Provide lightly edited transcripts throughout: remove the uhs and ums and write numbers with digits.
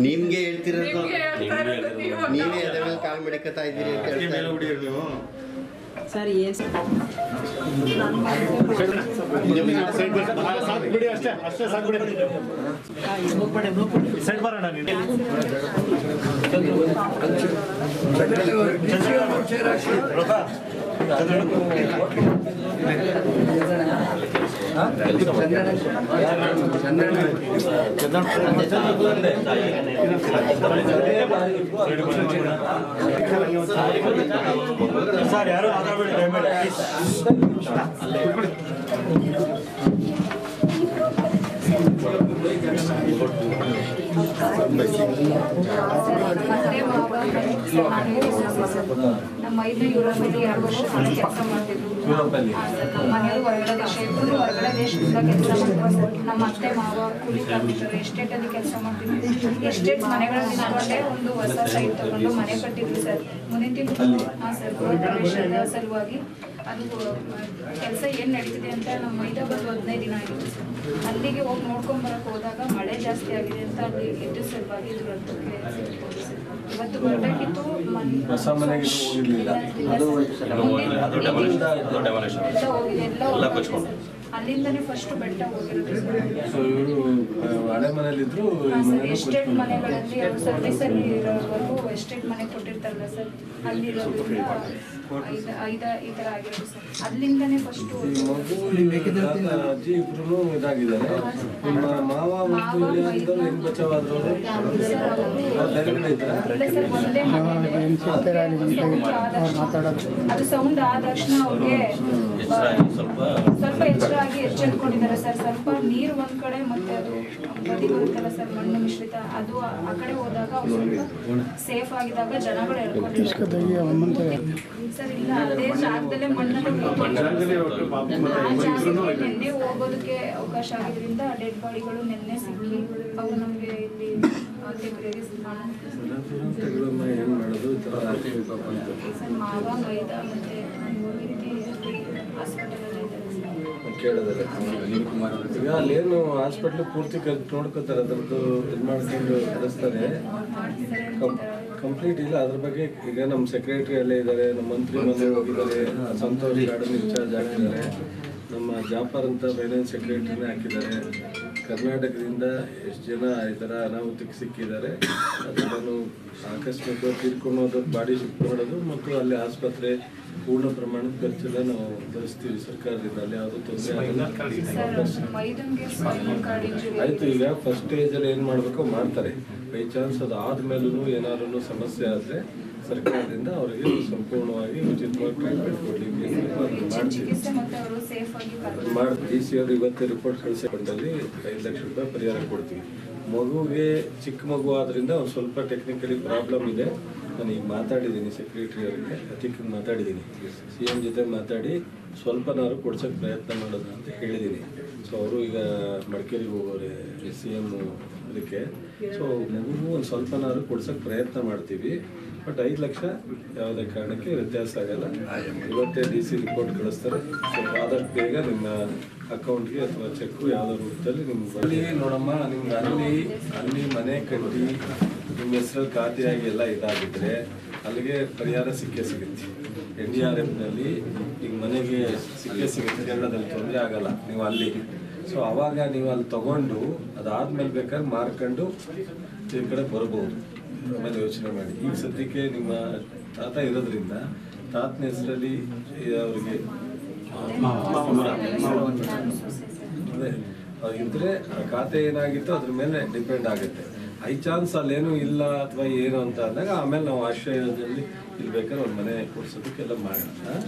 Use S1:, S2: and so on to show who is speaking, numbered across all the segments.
S1: ನಿಮ್ಗೆ ಹೇಳ್ತಿರೋದು ನೀವೇ ಅದೇ ಮೇಲೆ ಕಾಲ್ ಮಾಡಿಕತ್ತಾ ಇದ್ದೀರಿ ಅಂತ ಹೇಳ್ತಾರೆ
S2: ಸರ್ ಏನು
S3: ಬಿಡಿ ಅಷ್ಟೇ ಸಾಕು ಬಿಡಿ ಸೈಡ್ ಬರೋಣ ಸರ್ ಯಾರು ಮಾತಾಡಬೇಡಿ ದಯಮಾಡಿ
S4: ನಮ್ಮ ಐದು ಯುರೋಪಲ್ಲಿ 2 ವರ್ಷ ಕೆಲಸ ಮಾಡ್ತಿದ್ರು. ನಮ್ಮ ಮನೆಯವರು ಹೊರಗಡೆ ದೇಶ ಇಬ್ಬರು ಹೊರಗಡೆ ದೇಶದಿಂದ ಕೆಲಸ ಮಾಡ್ತಾರೆ. ನಮ್ಮ ಅತ್ತೆ ಮಾವ ಕೂಲಿ ಕಾರ್ಮಿಕರು ಎಸ್ಟೇಟಲ್ಲಿ ಕೆಲಸ ಮಾಡ್ತಿದ್ರು. ಎಸ್ಟೇಟ್ ಮನೆಗಳಲ್ಲಿ ಇಟ್ಕೊಂಡೆ ಒಂದು ಹೊಸ ಸೈಟ್ ತಗೊಂಡು ಮನೆ ಕಟ್ಟಿದ್ವಿ ಸರ್. ಮುಂದಿನ ತಿಂಗಳು ಸರ್ ಗೃಹ ಪ್ರವೇಶದ ಸಲುವಾಗಿ ಅದು ಕೆಲಸ ಏನು ನಡೀತಿದೆ ಅಂತ ನಮ್ಮ ಮೈದಾ ಬಂದು 15 ದಿನ ಆಗಿದೆ ಸರ್. ಅಲ್ಲಿಗೆ ಹೋಗಿ ನೋಡ್ಕೊಂಬರಕ್ಕೆ ಹೋದಾಗ ಮಳೆ ಜಾಸ್ತಿ ಆಗಿದೆ ಅಂತ ಅಲ್ಲಿ ಎದ್ದು ಸಲುವಾಗಿ ದುರಂತಕ್ಕೆ ಇವತ್ತು ಬರಬೇಕಿತ್ತು. ಅಲ್ಲಿಂದನೇ ಫಸ್ಟ್ ಬೆಟ್ಟ ಹೋಗಿರೋದು. ಎಸ್ಟೇಟ್ ಮನೆಗಳಲ್ಲಿ ಸರ್ವಿಸಲ್ಲಿ ಇರೋವರೆಗೂ ಎಸ್ಟೇಟ್ ಮನೆ ಕೊಟ್ಟಿರ್ತಾರಲ್ಲ ಸರ್, ಅಲ್ಲಿರೋದ್ರಿಂದ ಈ ಥರ ಆಗಿರೋದು ಸರ್. ಅಲ್ಲಿಂದನೇ ಫಸ್ಟು
S5: ಅಜ್ಜಿ ಇಬ್ರು ಇದಾಗಿದ್ದಾರೆ. ನಿಮ್ಮ ಮಾವ ಮತ್ತು
S4: ಅದು ಸೌಂಡ್ ಆದ ತಕ್ಷಣ ಅವ್ರಿಗೆ ಸ್ವಲ್ಪ ಎಚ್ಚರಾಗಿ ಎಚ್ಚೆತ್ಕೊಂಡಿದ್ದಾರೆ ಸರ್. ಸ್ವಲ್ಪ ನೀರು ಒಂದ್ ಕಡೆ ಮತ್ತೆ ಅದು ಬದಿ ಬರುತ್ತಲ್ಲ ಸರ್, ಮಣ್ಣು ಮಿಶ್ರಿತ, ಅದು ಆ ಕಡೆ ಹೋದಾಗ ಅವ್ರು ಸ್ವಲ್ಪ ಸೇಫ್ ಆಗಿದಾಗ ಜನಗಳು ಹೇಳ್ಕೊಂಡಿದ್ದಾರೆ ಸರ್. ಇಲ್ಲ ಅದೇ ಜಾಗದಲ್ಲೇ ಮಣ್ಣಲ್ಲಿ ನೆನ್ನೆ ಹೋಗೋದಕ್ಕೆ ಅವಕಾಶ ಆಗಿದ್ರಿಂದ ಡೆಡ್ ಬಾಡಿಗಳು ನೆನ್ನೆ ಸಿಕ್ಕಿ ಅವು ನಮಗೆ ಇಲ್ಲಿ ಸರ್ ಮಾವ ಮೈದಾ ಮತ್ತೆ
S5: ಕೇಳಿದ್ರೆ ಈಗ ಅಲ್ಲೇನು ಹಾಸ್ಪಿಟ್ಲ್ ಪೂರ್ತಿ ನೋಡ್ಕೋತಾರೆ, ಅದ್ರದ್ದು ಇದು ಮಾಡ್ಕೊಂಡು ಕಳಿಸ್ತಾರೆ. ಕಂಪ್ಲೀಟ್ ಇಲ್ಲ ಅದ್ರ ಬಗ್ಗೆ. ಈಗ ನಮ್ಮ ಸೆಕ್ರೆಟರಿ ಅಲ್ಲೇ ಇದ್ದಾರೆ, ನಮ್ಮ ಮಂತ್ರಿ ಮನೆ ಹೋಗಿದ್ದಾರೆ, ಸಂತೋಷ್ ಗಾರ್ಡನ್ ಇನ್ಚಾರ್ಜ್ ಆಗಿದ್ದಾರೆ, ನಮ್ಮ ಜಾಫರ್ ಅಂತ ಫೈನಾನ್ಸ್ ಸೆಕ್ರೆಟರಿನೇ ಹಾಕಿದ್ದಾರೆ. ಕರ್ನಾಟಕದಿಂದ ಎಷ್ಟು ಜನ ಈ ಥರ ಅನಾಹುತಕ್ಕೆ ಸಿಕ್ಕಿದ್ದಾರೆ, ಅದನ್ನು ಆಕಸ್ಮಿಕ ತೀರ್ಕೊಳ್ಳೋದು, ಬಾಡಿ ಶಿಫ್ಟ್ ಮಾಡೋದು ಮತ್ತು ಅಲ್ಲಿ ಆಸ್ಪತ್ರೆ ಪೂರ್ಣ ಪ್ರಮಾಣದ ಖರ್ಚೆಲ್ಲ ನಾವು ಭರಿಸ್ತೀವಿ ಸರ್ಕಾರದಿಂದ. ಅಲ್ಲಿ ಯಾವುದೂ ತೊಂದರೆ ಆಗಿಲ್ಲ. ಆಯಿತು, ಈಗ ಫಸ್ಟ್ ಸ್ಟೇಜಲ್ಲಿ ಏನು ಮಾಡಬೇಕೋ ಮಾಡ್ತಾರೆ. ಬೈ ಚಾನ್ಸ್ ಅದು ಆದಮೇಲೂ ಏನಾದ್ರೂ ಸಮಸ್ಯೆ ಆದರೆ ಸರ್ಕಾರದಿಂದ ಅವರಿಗೆ ಸಂಪೂರ್ಣವಾಗಿ ಉಚಿತವಾಗಿ ಟ್ರೀಟ್ಮೆಂಟ್ ಕೊಡಲಿಕ್ಕೆ ಮಾಡ್ತೀವಿ. ಡಿ ಸಿ ಅವರು ಇವತ್ತೇ ರಿಪೋರ್ಟ್ ಕಳಿಸಿಕೊಂಡಲ್ಲಿ 5 ಲಕ್ಷ ರೂಪಾಯಿ ಪರಿಹಾರ ಕೊಡ್ತೀವಿ. ಮಗುವಿಗೆ ಚಿಕ್ಕ ಮಗು ಆದ್ದರಿಂದ ಒಂದು ಸ್ವಲ್ಪ ಟೆಕ್ನಿಕಲಿ ಪ್ರಾಬ್ಲಮ್ ಇದೆ. ನಾನು ಈಗ ಮಾತಾಡಿದ್ದೀನಿ ಸೆಕ್ರೆಟರಿ ಅವರಿಗೆ, ಅತಿಕ್ಗೆ ಮಾತಾಡಿದ್ದೀನಿ, CM ಜೊತೆ ಮಾತಾಡಿ ಸ್ವಲ್ಪನಾದ್ರು ಕೊಡ್ಸೋಕ್ಕೆ ಪ್ರಯತ್ನ ಮಾಡೋದು ಅಂತ ಹೇಳಿದ್ದೀನಿ. ಸೊ ಅವರು ಈಗ ಮಡಿಕೇರಿಗೆ ಹೋಗೋರೆ CM ಅದಕ್ಕೆ. ಸೊ ಮಗುವು ಒಂದು ಸ್ವಲ್ಪನಾದ್ರು ಕೊಡ್ಸೋಕ್ಕೆ ಪ್ರಯತ್ನ ಮಾಡ್ತೀವಿ. ಬಟ್ 5 ಲಕ್ಷ ಯಾವುದೇ ಕಾರಣಕ್ಕೆ ವ್ಯತ್ಯಾಸ ಆಗಲ್ಲ. ಇವತ್ತೇ DC ರಿಪೋರ್ಟ್ ಕಳಿಸ್ತಾರೆ. ಸ್ವಲ್ಪ ಆದಷ್ಟು ಬೇಗ ನಿಮ್ಮ ಅಕೌಂಟ್ಗೆ ಅಥವಾ ಚೆಕ್ಕು ಯಾವುದೋ ರೂಪದಲ್ಲಿ ನಿಮ್ಗೆ ಬರಲಿ. ನೋಡಮ್ಮ, ನಿಮ್ಗೆ ಅಲ್ಲಿ ಮನೆ ಕಟ್ಟಿ ನಿಮ್ಮ ಹೆಸರಲ್ಲಿ ಖಾತೆಯಾಗಿ ಎಲ್ಲ ಇದಾಗಿದ್ದರೆ ಅಲ್ಲಿಗೆ ಪರಿಹಾರ ಸಿಗುತ್ತೆ. NDRFನಲ್ಲಿ ಈಗ ಮನೆಗೆ ಸಿಗುತ್ತೆ, ಕೇರಳದಲ್ಲಿ ತೊಂದರೆ ಆಗಲ್ಲ ನೀವು ಅಲ್ಲಿ. ಸೊ ಆವಾಗ ನೀವು ಅಲ್ಲಿ ತೊಗೊಂಡು ಅದಾದಮೇಲೆ ಬೇಕಾದ್ರೆ ಮಾರ್ಕೊಂಡು ಈ ಕಡೆ ಬರ್ಬೋದು. ಆಮೇಲೆ ಯೋಚನೆ ಮಾಡಿ. ಈಗ ಸದ್ಯಕ್ಕೆ ನಿಮ್ಮ ತಾತ ಇರೋದ್ರಿಂದ ತಾತನ ಹೆಸರಲ್ಲಿ ಅವರಿಗೆ ಅದೇ ಇದ್ರೆ ಖಾತೆ ಏನಾಗಿತ್ತು ಅದ್ರ ಮೇಲೆ ಡಿಪೆಂಡ್ ಆಗುತ್ತೆ. ಐ ಚಾನ್ಸ್ ಅಲ್ಲೇನೂ ಇಲ್ಲ ಅಥವಾ ಏನು ಅಂತ ಅಂದಾಗ ಆಮೇಲೆ ನಾವು ಆಶ್ರಯದಲ್ಲಿ ಇಲ್ಲಿ ಬೇಕಾದ್ರೆ ಒಂದು ಮನೆ ಕೊಡ್ಸೋದಕ್ಕೆಲ್ಲ ಮಾಡೋಣ.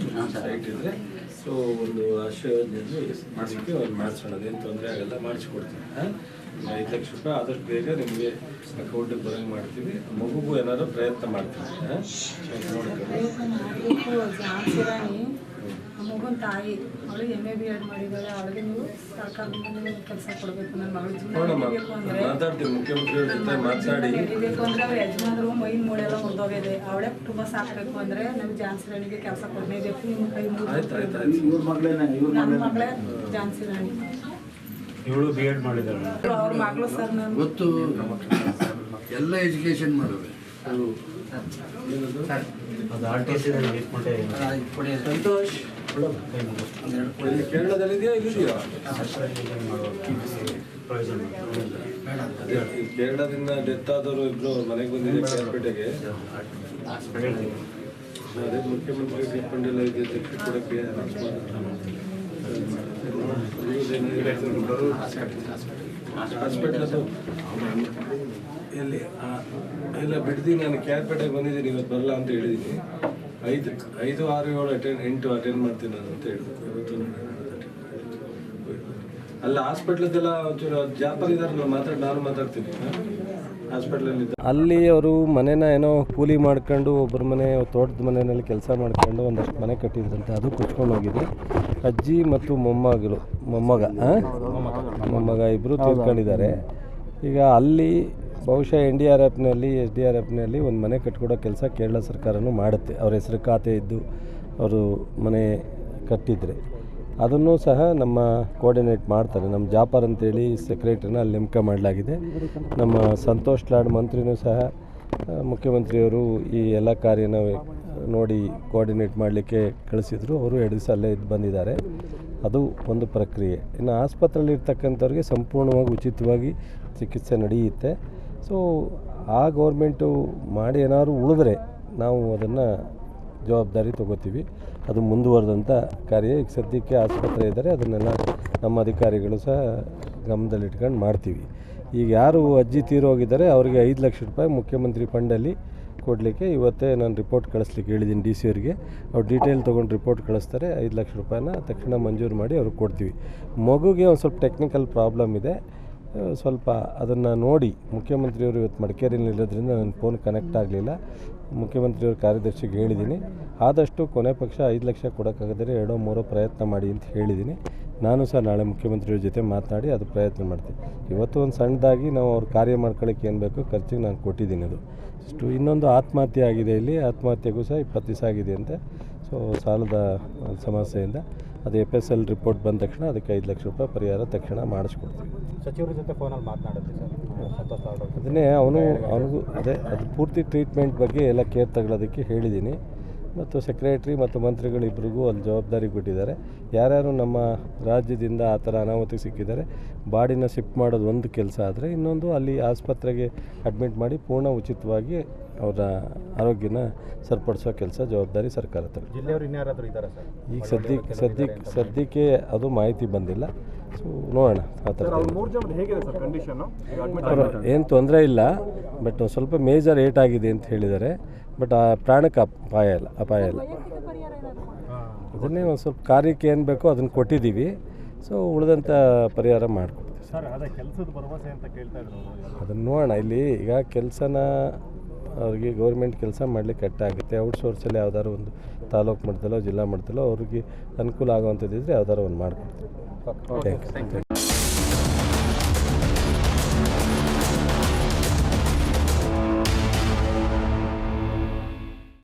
S5: ಸೈಟ್ ಇದ್ರೆ ಸೊ ಒಂದು ಆಶ್ರಯ ಯೋಜನೆಯಲ್ಲಿ ಮಾಡಿಸೋಕ್ಕೆ ಒಂದು ಮಾಡಿಸೋಣ, ಅದೇನು ತೊಂದರೆ ಆಗಲ್ಲ, ಮಾಡಿಸ್ಕೊಡ್ತೀವಿ. 5 ಲಕ್ಷ ರೂಪಾಯಿ ಆದಷ್ಟು ಬೇಗ ನಿಮಗೆ ಅಕೌಂಟಿಗೆ ಬರೋಂಗೆ ಮಾಡ್ತೀವಿ. ಮಗುಗೂ ಏನಾದ್ರು ಪ್ರಯತ್ನ ಮಾಡ್ತೀವಿ.
S2: ಮಗನ ತಾಯಿ ಅವಳು MA BEd ಮಾಡಿದ್ದಾಳೆ. ಅವಳಿಗೆ ನೀವು ಸರ್ಕಾರದಿಂದ ಕೆಲಸ ಕೊಡಬೇಕು. ನನ್ನ ಮಗಳು
S5: ಮಾತಾಡ್ತೀವಿ, ಮುಖ್ಯಮಂತ್ರಿಗಳ ಜೊತೆ ಮಾತಾಡಿ
S2: ನಡಿಬೇಕು ಅಂದರೆ ಅವ್ರ ಯಜಮಾನರು ಮೈನ್ ಮೂಳೆಲ್ಲ ಮುರಿದೋಗಿದೆ. ಅವಳೇ ಕುಟುಂಬ ಸಾಕಬೇಕು ಅಂದರೆ ನಮ್ಗೆ ಝಾನ್ಸಿ ರಾಣಿಗೆ ಕೆಲಸ ಕೊಡಲೇಬೇಕು. ನಿಮ್ಮ ಕೈ ನನ್ನ ಮಗಳೇ ಝಾನ್ಸಿ ರಾಣಿ.
S3: ಇವಳು BEd ಮಾಡಿದ್ದಾಳೆ.
S2: ಅವ್ರ ಮಗಳು ಸರ್ ನಾನು
S1: ಗೊತ್ತು.
S6: ಎಲ್ಲ ಎಜುಕೇಷನ್ ಮಾಡೋದು.
S5: ಸಂತೋಷ್ ಕೇರಳದಲ್ಲಿದೆಯಾ ಇಲ್ಲಿದೆಯಾ? ಕೇರಳದಿಂದ ಡೆತ್ ಆದವರು ಇಬ್ರು ಮನೆಗೆ ಬಂದಿದೆ ಕೇರ್ಪೇಟೆಗೆ. ಅದೇ ಮುಖ್ಯಮಂತ್ರಿ ಟ್ರೀಟ್ಮೆಂಟ್ ಎಲ್ಲ ಇದೆ ಚೆಕ್ ಕೊಡೋಕ್ಕೆ ಹಾಸ್ಪಿಟ್ಲದು ಎಲ್ಲಿ ಎಲ್ಲ ಬಿಡ್ದು ನಾನು ಕೇರ್ಪೇಟೆಗೆ ಬಂದಿದ್ದೀನಿ, ಇವತ್ತು ಬರಲ್ಲ ಅಂತ ಹೇಳಿದ್ದೀನಿ. 5, 6, 7, 8 ಅಟೆಂಡ್ ಮಾಡ್ತೀನಿ ನಾನು ಅಂತ ಹೇಳಿದ್ರು. ಇವತ್ತು ಅಲ್ಲ ಹಾಸ್ಪಿಟ್ಲದೆಲ್ಲ ಒಂಚೂರು ಜಾಪರ್ ಇದ್ದಾರೆ, ನಾನು ಮಾತಾಡ್ತೀನಿ ಹಾಸ್ಪಿಟ್ಲಲ್ಲಿ. ಅಲ್ಲಿ ಅವರು ಮನೇನ ಏನೋ ಕೂಲಿ ಮಾಡ್ಕೊಂಡು ಒಬ್ಬರ ಮನೆ ತೋಟದ ಮನೆಯಲ್ಲಿ ಕೆಲಸ ಮಾಡ್ಕೊಂಡು ಒಂದಷ್ಟು ಮನೆ ಕಟ್ಟಿದ್ರಂತೆ, ಅದು ಕೊಚ್ಕೊಂಡು ಹೋಗಿದೆ. ಅಜ್ಜಿ ಮತ್ತು ಮೊಮ್ಮಗ ಇಬ್ಬರು ತೀರ್ಕೊಂಡಿದ್ದಾರೆ. ಈಗ ಅಲ್ಲಿ ಬಹುಶಃ SDRFನಲ್ಲಿ ಒಂದು ಮನೆ ಕಟ್ಕೊಡೋ ಕೆಲಸ ಕೇರಳ ಸರ್ಕಾರನೂ ಮಾಡುತ್ತೆ. ಅವ್ರ ಹೆಸರು ಖಾತೆ ಇದ್ದು ಅವರು ಮನೆ ಕಟ್ಟಿದರೆ ಅದನ್ನು ಸಹ ನಮ್ಮ ಕೋಆರ್ಡಿನೇಟ್ ಮಾಡ್ತಾರೆ. ನಮ್ಮ ಜಾಪರ್ ಅಂತೇಳಿ ಸೆಕ್ರೆಟರಿನ ಅಲ್ಲಿ ನೇಮಕ ಮಾಡಲಾಗಿದೆ. ನಮ್ಮ ಸಂತೋಷ್ ಲಾಡ್ ಮಂತ್ರಿನೂ ಸಹ ಮುಖ್ಯಮಂತ್ರಿಯವರು ಈ ಎಲ್ಲ ಕಾರ್ಯನ ನೋಡಿ ಕೋಆರ್ಡಿನೇಟ್ ಮಾಡಲಿಕ್ಕೆ ಕಳಿಸಿದರು. ಅವರು 2 ದಿವಸ ಅಲ್ಲೇ ಇದ್ದು ಬಂದಿದ್ದಾರೆ. ಅದು ಒಂದು ಪ್ರಕ್ರಿಯೆ. ಇನ್ನು ಆಸ್ಪತ್ರೆಯಲ್ಲಿ ಇರ್ತಕ್ಕಂಥವ್ರಿಗೆ ಸಂಪೂರ್ಣವಾಗಿ ಉಚಿತವಾಗಿ ಚಿಕಿತ್ಸೆ ನಡೆಯುತ್ತೆ. ಸೊ ಆ ಗೌರ್ಮೆಂಟು ಮಾಡಿ ಏನಾದ್ರು ಉಳಿದ್ರೆ ನಾವು ಅದನ್ನು ಜವಾಬ್ದಾರಿ ತೊಗೋತೀವಿ. ಅದು ಮುಂದುವರೆದಂಥ ಕಾರ್ಯ. ಈಗ ಸದ್ಯಕ್ಕೆ ಆಸ್ಪತ್ರೆ ಇದ್ದರೆ ಅದನ್ನೆಲ್ಲ ನಮ್ಮ ಅಧಿಕಾರಿಗಳು ಸಹ ಗಮನದಲ್ಲಿಟ್ಕೊಂಡು ಮಾಡ್ತೀವಿ. ಈಗ ಯಾರು ಅಜ್ಜಿ ತೀರೋಗಿದ್ದಾರೆ ಅವರಿಗೆ 5 ಲಕ್ಷ ರೂಪಾಯಿ ಮುಖ್ಯಮಂತ್ರಿ ಫಂಡಲ್ಲಿ ಕೊಡಲಿಕ್ಕೆ ಇವತ್ತೇ ನಾನು ರಿಪೋರ್ಟ್ ಕಳಿಸ್ಲಿಕ್ಕೆ ಹೇಳಿದ್ದೀನಿ DC ಅವರಿಗೆ. ಅವ್ರು ಡೀಟೇಲ್ ತೊಗೊಂಡು ರಿಪೋರ್ಟ್ ಕಳಿಸ್ತಾರೆ. 5 ಲಕ್ಷ ರೂಪಾಯಿನ ತಕ್ಷಣ ಮಂಜೂರು ಮಾಡಿ ಅವ್ರಿಗೆ ಕೊಡ್ತೀವಿ. ಮಗುಗೆ ಒಂದು ಸ್ವಲ್ಪ ಟೆಕ್ನಿಕಲ್ ಪ್ರಾಬ್ಲಮ್ ಇದೆ, ಸ್ವಲ್ಪ ಅದನ್ನು ನೋಡಿ ಮುಖ್ಯಮಂತ್ರಿಯವರು ಇವತ್ತು ಮಡಿಕೇರಿಯಲ್ಲಿ ಇರೋದ್ರಿಂದ ನನ್ನ ಫೋನ್ ಕನೆಕ್ಟ್ ಆಗಲಿಲ್ಲ. ಮುಖ್ಯಮಂತ್ರಿಯವ್ರ ಕಾರ್ಯದರ್ಶಿಗೆ ಹೇಳಿದ್ದೀನಿ, ಆದಷ್ಟು ಕೊನೆ ಪಕ್ಷ 5 ಲಕ್ಷ ಕೊಡೋಕ್ಕಾಗದರೆ 2-3 ಪ್ರಯತ್ನ ಮಾಡಿ ಅಂತ ಹೇಳಿದ್ದೀನಿ. ನಾನು ಸಹ ನಾಳೆ ಮುಖ್ಯಮಂತ್ರಿಯವ್ರ ಜೊತೆ ಮಾತನಾಡಿ ಅದು ಪ್ರಯತ್ನ ಮಾಡ್ತೀನಿ. ಇವತ್ತು ಒಂದು ಸಣ್ಣದಾಗಿ ನಾವು ಅವ್ರ ಕಾರ್ಯ ಮಾಡ್ಕೊಳ್ಳೋಕ್ಕೆ ಏನು ಬೇಕು ಖರ್ಚಿಗೆ ನಾನು ಕೊಟ್ಟಿದ್ದೀನಿ. ಅದು ಇಷ್ಟು. ಇನ್ನೊಂದು ಆತ್ಮಹತ್ಯೆ ಆಗಿದೆ ಇಲ್ಲಿ, ಆತ್ಮಹತ್ಯೆಗೂ ಸಹ 20 ದಿವಸ ಆಗಿದೆ ಅಂತೆ. ಸೊ ಸಾಲದ ಸಮಸ್ಯೆಯಿಂದ ಅದು FSL ರಿಪೋರ್ಟ್ ಬಂದ ತಕ್ಷಣ ಅದಕ್ಕೆ 5 ಲಕ್ಷ ರೂಪಾಯಿ ಪರಿಹಾರ ತಕ್ಷಣ ಮಾಡಿಸ್ಕೊಡ್ತೀವಿ.
S3: ಸಚಿವರ ಜೊತೆ ಫೋನಲ್ಲಿ ಮಾತನಾಡುತ್ತೆ ಸರ್ ಸಂತೋಷ್ ಲಾಡ್.
S5: ಅದನ್ನೇ ಅವನಿಗೂ ಅದು ಪೂರ್ತಿ ಟ್ರೀಟ್ಮೆಂಟ್ ಬಗ್ಗೆ ಎಲ್ಲ ಕೇರ್ ತಗೊಳ್ಳೋದಕ್ಕೆ ಹೇಳಿದ್ದೀನಿ. ಮತ್ತು ಸೆಕ್ರೆಟ್ರಿ ಮತ್ತು ಮಂತ್ರಿಗಳಿಬ್ಬರಿಗೂ ಅಲ್ಲಿ ಜವಾಬ್ದಾರಿ ಕೊಟ್ಟಿದ್ದಾರೆ. ಯಾರ್ಯಾರು ನಮ್ಮ ರಾಜ್ಯದಿಂದ ಆ ಥರ ಅನಾಹುತಿ ಸಿಕ್ಕಿದ್ದಾರೆ ಬಾಡಿನ ಶಿಫ್ಟ್ ಮಾಡೋದು ಒಂದು ಕೆಲಸ ಆದರೆ, ಇನ್ನೊಂದು ಅಲ್ಲಿ ಆಸ್ಪತ್ರೆಗೆ ಅಡ್ಮಿಟ್ ಮಾಡಿ ಪೂರ್ಣ ಉಚಿತವಾಗಿ ಅವರ ಆರೋಗ್ಯನ ಸರಿಪಡಿಸೋ ಕೆಲಸ ಜವಾಬ್ದಾರಿ ಸರ್ಕಾರ ತಗೊಳ್ಳಿ.
S3: ಜಿಲ್ಲೆಯವರು ಇನ್ಯಾರಾದರೂ ಇದ್ದಾರೆ ಸರ್?
S5: ಈಗ ಸದ್ಯಕ್ಕೆ ಅದು ಮಾಹಿತಿ ಬಂದಿಲ್ಲ. ಸೊ ನೋಡೋಣ. ಆ ಥರ ಏನು ತೊಂದರೆ ಇಲ್ಲ, ಬಟ್ ಸ್ವಲ್ಪ ಮೇಜರ್ ಏಟ್ ಆಗಿದೆ ಅಂತ ಹೇಳಿದ್ದಾರೆ. ಬಟ್ ಆ ಪ್ರಾಣಕ್ಕೆ ಅಪಾಯ ಇಲ್ಲ. ಅದನ್ನೇ ಒಂದು ಸ್ವಲ್ಪ ಕಾರ್ಯಕ್ಕೆ ಏನು ಬೇಕೋ ಅದನ್ನು ಕೊಟ್ಟಿದ್ದೀವಿ. ಸೊ ಉಳಿದಂಥ ಪರಿಹಾರ ಮಾಡಿಕೊಡ್ತೀವಿ
S3: ಸರ್. ಅದೇ ಕೆಲಸದ ಭರವಸೆ ಅಂತ ಕೇಳ್ತಾ ಇದ್ರು,
S5: ಅದನ್ನು ನೋಡೋಣ. ಇಲ್ಲಿ ಈಗ ಕೆಲಸನ ಅವ್ರಿಗೆ ಗೌರ್ಮೆಂಟ್ ಕೆಲಸ ಮಾಡಲಿಕ್ಕೆ ಕಟ್ಟಾಗುತ್ತೆ. ಔಟ್ಸೋರ್ಸಲ್ಲಿ ಯಾವ್ದಾದ್ರು ಒಂದು ತಾಲೂಕು ಮಟ್ಟದಲ್ಲೋ ಜಿಲ್ಲಾ ಮಟ್ಟದಲ್ಲೋ ಅವ್ರಿಗೆ ಅನುಕೂಲ ಆಗುವಂಥದ್ದಿದ್ರೆ ಯಾವ್ದಾದ್ರು ಒಂದು ಮಾಡಿಕೊಡ್ತೀವಿ. Thank you.